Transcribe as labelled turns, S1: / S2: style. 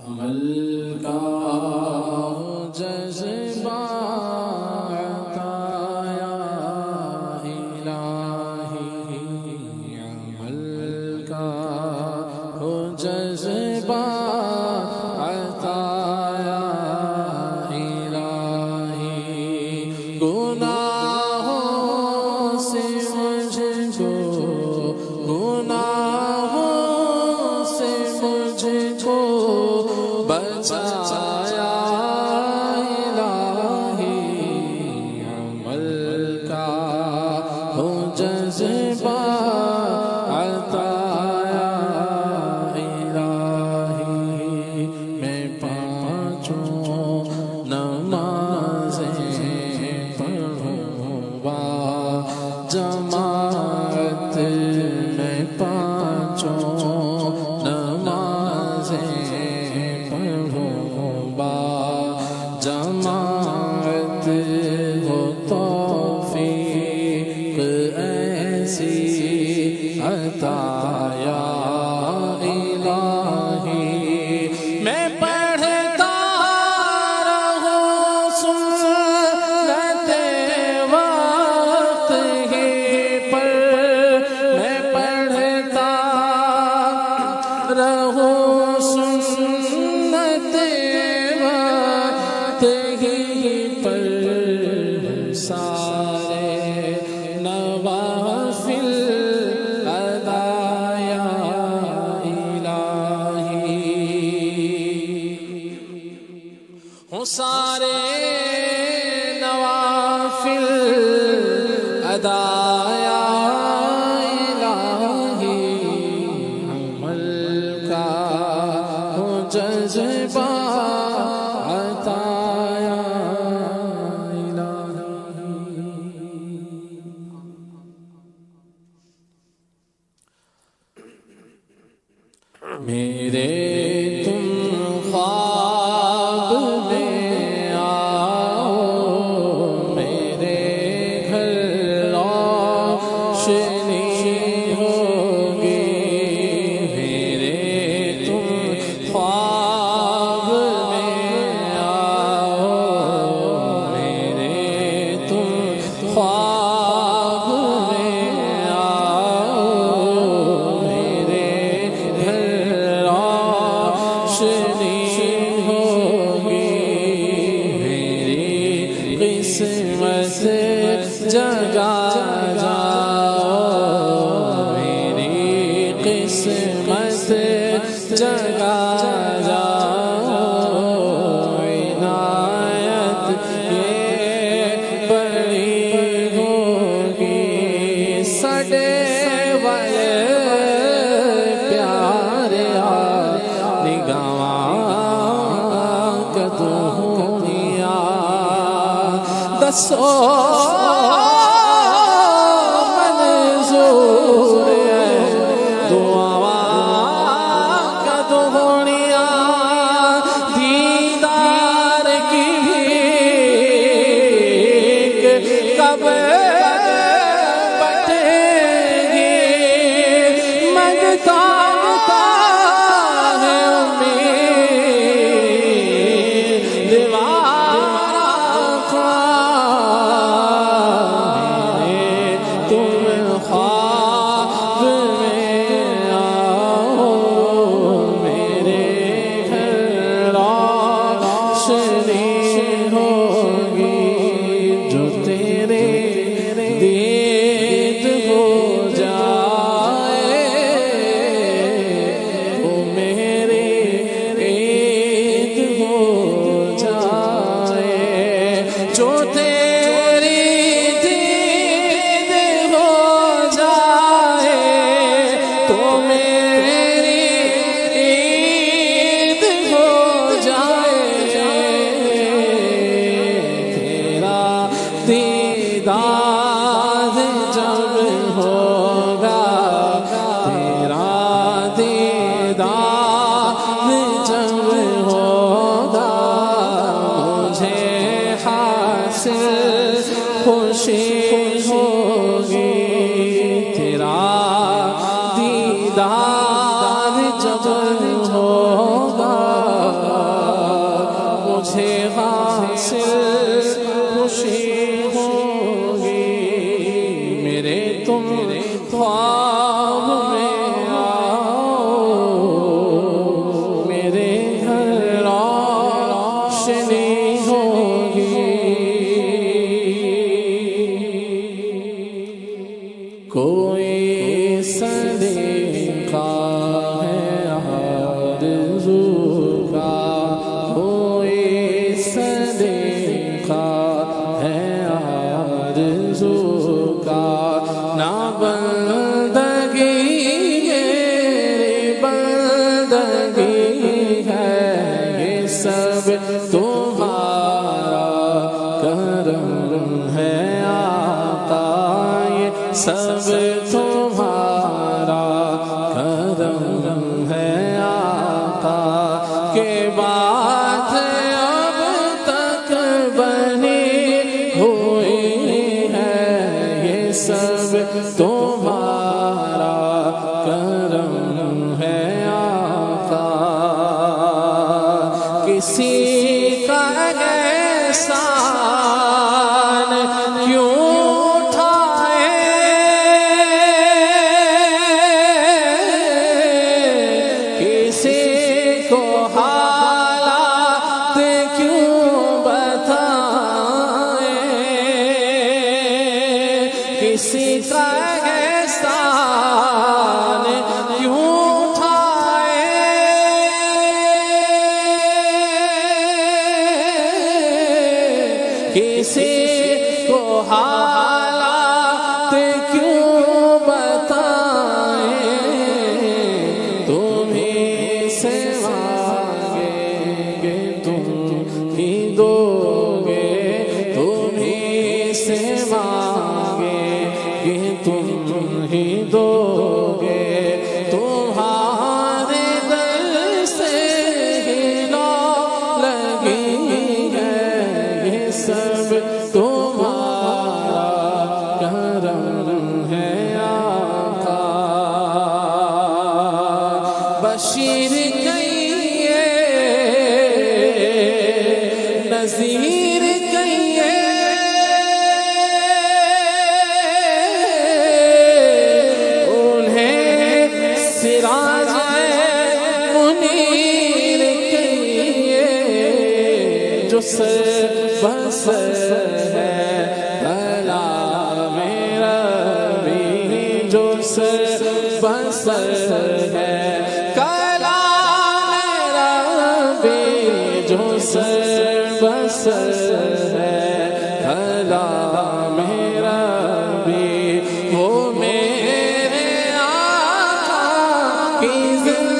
S1: عمل کا جذبہ عطا یا الہی، عمل کا جذبہ عطا یا الہی، گناہوں سے مجھ کو، گناہوں سے مجھ کو بچایا الہی، عمل کا ہو جذبہ عطا یا الہی، میں پانچوں نمازیں پڑھوں با جماعت، میں پانچوں جماعت، ہو توفیق ایسی عطا یا الہی، میں پڑھتا رہوں سنت وقت ہی پر، میں پڑھتا رہوں سنت ہی پر، سارے نوافل ادا یا الہی، ہوں سارے نوافل ادا یا الہی، عمل کا ہو جذبہ عطا یا الہی۔ میرے تم خواب میں آؤ، میرے گھر روشنی ہوگی، میرے تم خواب میں آؤ، میرے تم خواب میں آؤ، میرے گھر روشنی ہوگی، میری قسمت جگا جاؤ، میری قسمت جگا جاؤ، عنایت یہ بڑی ہوگی، سڑے والے پیارے نگاواں کدھونیا دسو منظور دعاواں کدھونیا، دیدار کی بھیک کب پٹے گی، منگتا ہے امید دیوارا خواہ مجھے حاصل خوشی ہوگی، میرے تم خواب میں آؤ، میرے گھر روشنی ہوگی۔ کوئی صدیقہ ہے آرزو کا، کوئی صدیقہ ہے آرزو کا، نہ بندگی میری بندگی ہے، یہ سب تمہارا کرم ہے آقا، یہ سب تمہارا کرم ہے آقا، کہ بات اب تک بنی ہوئی ہے، یہ سب تمہارا کرم ہے آقا۔ کسی کا احسان کیوں اٹھائے، کسی کو حالات کیوں بتائے، کسی کا احسان کیوں اٹھائے، کسی کو حالات کیوں بتائیں، تمہیں سے مانگیں گے تم ہی دو گے، تمہیں سے مانگیں گے تم ہی دو گے، تمہارے دل سے ہی لو لگی ہے، یہ سب تمہارا کرم ہے آقا۔ بشیر کہیے، نذیر کہیے، انہیں سراج منیر کہیے، جو سر بسر ہے کلام ربی، جو سر بسر ہے کلام ربی، جو سر بسر ہے کلام ربی، وہ میرے آقا کی زندگی